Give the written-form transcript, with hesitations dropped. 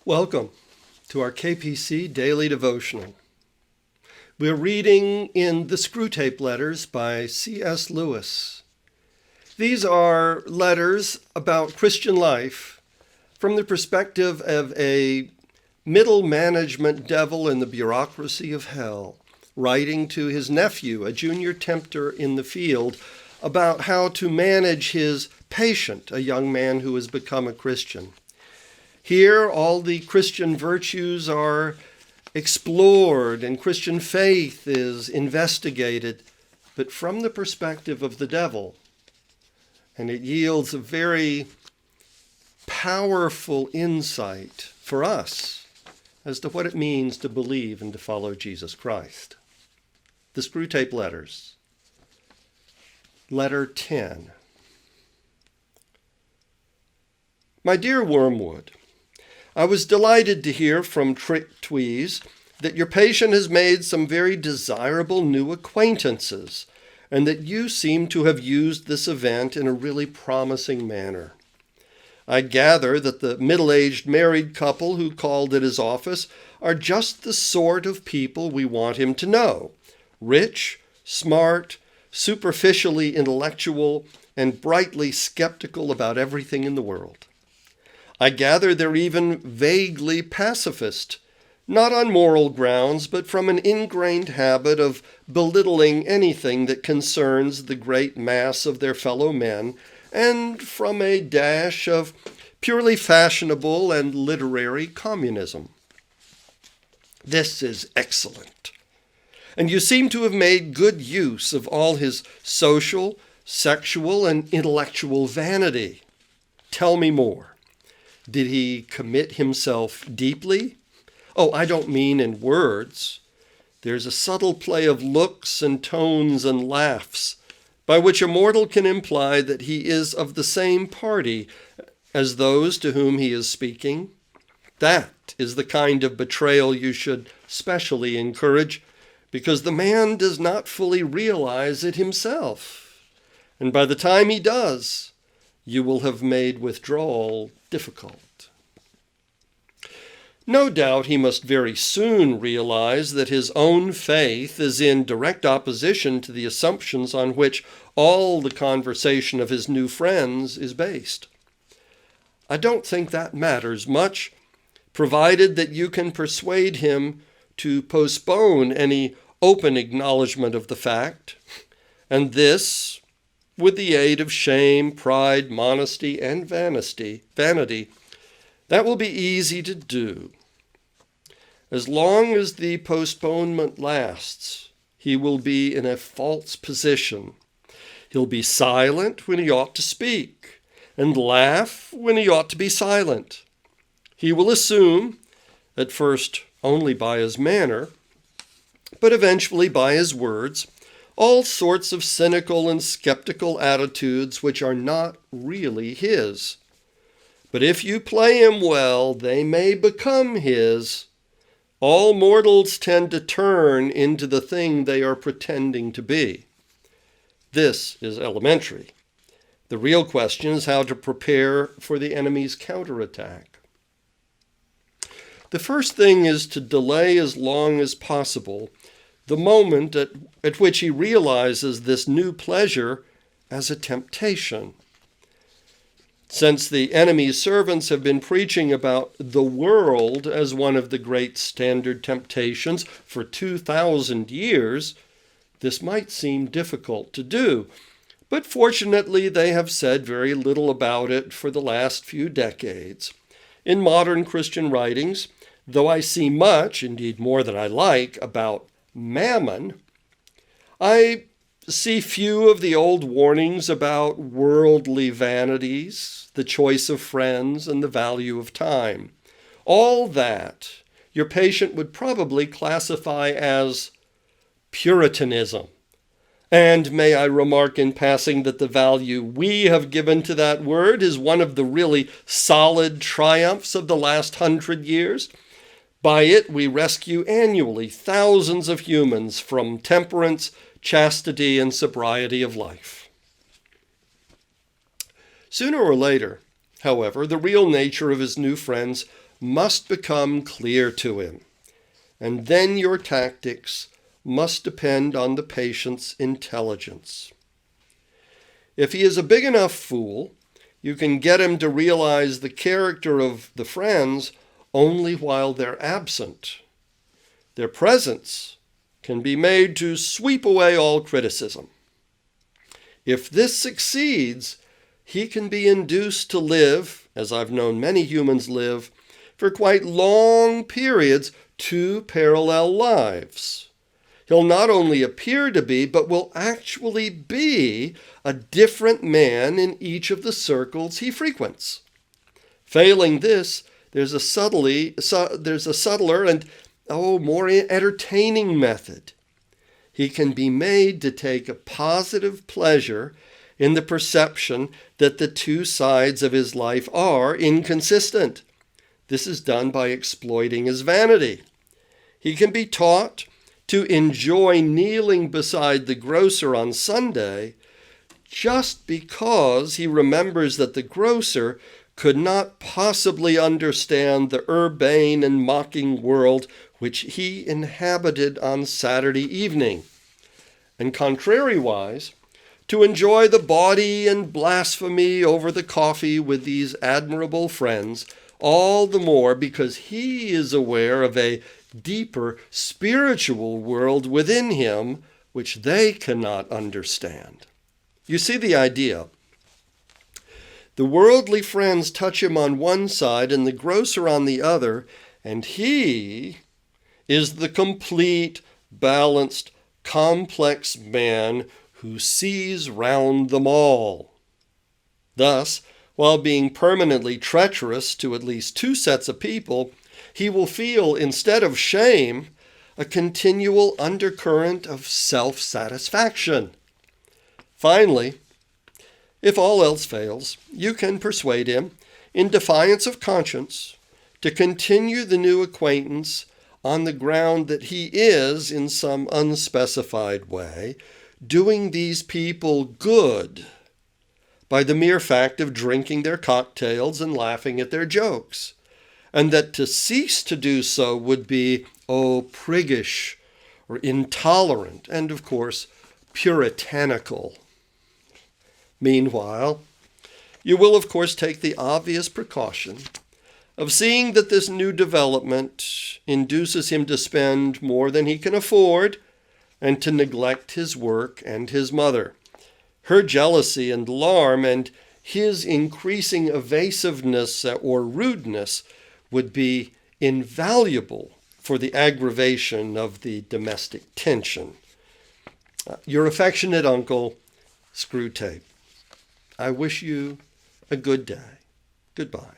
Welcome to our KPC Daily Devotional. We're reading in the Screwtape Letters by C.S. Lewis. These are letters about Christian life from the perspective of a middle management devil in the bureaucracy of hell, writing to his nephew, a junior tempter in the field, about how to manage his patient, a young man who has become a Christian. Here, all the Christian virtues are explored and Christian faith is investigated, but from the perspective of the devil. And it yields a very powerful insight for us as to what it means to believe and to follow Jesus Christ. The Screwtape Letters. Letter 10. My dear Wormwood, I was delighted to hear from Tweez that your patient has made some very desirable new acquaintances, and that you seem to have used this event in a really promising manner. I gather that the middle-aged married couple who called at his office are just the sort of people we want him to know: rich, smart, superficially intellectual, and brightly skeptical about everything in the world. I gather they're even vaguely pacifist, not on moral grounds, but from an ingrained habit of belittling anything that concerns the great mass of their fellow men, and from a dash of purely fashionable and literary communism. This is excellent. And you seem to have made good use of all his social, sexual, and intellectual vanity. Tell me more. Did he commit himself deeply? Oh, I don't mean in words. There's a subtle play of looks and tones and laughs by which a mortal can imply that he is of the same party as those to whom he is speaking. That is the kind of betrayal you should specially encourage, because the man does not fully realize it himself. And by the time he does, you will have made withdrawal difficult. No doubt he must very soon realize that his own faith is in direct opposition to the assumptions on which all the conversation of his new friends is based. I don't think that matters much, provided that you can persuade him to postpone any open acknowledgement of the fact, and this, with the aid of shame, pride, modesty, and vanity, that will be easy to do. As long as the postponement lasts, he will be in a false position. He'll be silent when he ought to speak, and laugh when he ought to be silent. He will assume, at first only by his manner, but eventually by his words, all sorts of cynical and skeptical attitudes which are not really his. But if you play him well, they may become his. All mortals tend to turn into the thing they are pretending to be. This is elementary. The real question is how to prepare for the enemy's counterattack. The first thing is to delay as long as possible the moment at which he realizes this new pleasure as a temptation. Since the enemy's servants have been preaching about the world as one of the great standard temptations for 2,000 years, this might seem difficult to do. But fortunately, they have said very little about it for the last few decades. In modern Christian writings, though I see much, indeed more than I like, about mammon, I see few of the old warnings about worldly vanities, the choice of friends, and the value of time. All that your patient would probably classify as Puritanism. And may I remark in passing that the value we have given to that word is one of the really solid triumphs of the last 100 years. By it, we rescue annually thousands of humans from temperance, chastity, and sobriety of life. Sooner or later, however, the real nature of his new friends must become clear to him, and then your tactics must depend on the patient's intelligence. If he is a big enough fool, you can get him to realize the character of the friends only while they're absent. Their presence can be made to sweep away all criticism. If this succeeds, he can be induced to live, as I've known many humans live, for quite long periods, two parallel lives. He'll not only appear to be, but will actually be a different man in each of the circles he frequents. Failing this, there's a subtler and more entertaining method. He can be made to take a positive pleasure in the perception that the two sides of his life are inconsistent. This is done by exploiting his vanity. He can be taught to enjoy kneeling beside the grocer on Sunday just because he remembers that the grocer could not possibly understand the urbane and mocking world which he inhabited on Saturday evening. And contrariwise, to enjoy the bawdy and blasphemy over the coffee with these admirable friends, all the more because he is aware of a deeper spiritual world within him which they cannot understand. You see the idea. The worldly friends touch him on one side and the grocer on the other, and he is the complete, balanced, complex man who sees round them all. Thus, while being permanently treacherous to at least two sets of people, he will feel, instead of shame, a continual undercurrent of self-satisfaction. Finally, if all else fails, you can persuade him, in defiance of conscience, to continue the new acquaintance on the ground that he is, in some unspecified way, doing these people good by the mere fact of drinking their cocktails and laughing at their jokes, and that to cease to do so would be, priggish or intolerant and, of course, puritanical. Meanwhile, you will, of course, take the obvious precaution of seeing that this new development induces him to spend more than he can afford and to neglect his work and his mother. Her jealousy and alarm and his increasing evasiveness or rudeness would be invaluable for the aggravation of the domestic tension. Your affectionate uncle, Screwtape. I wish you a good day. Goodbye.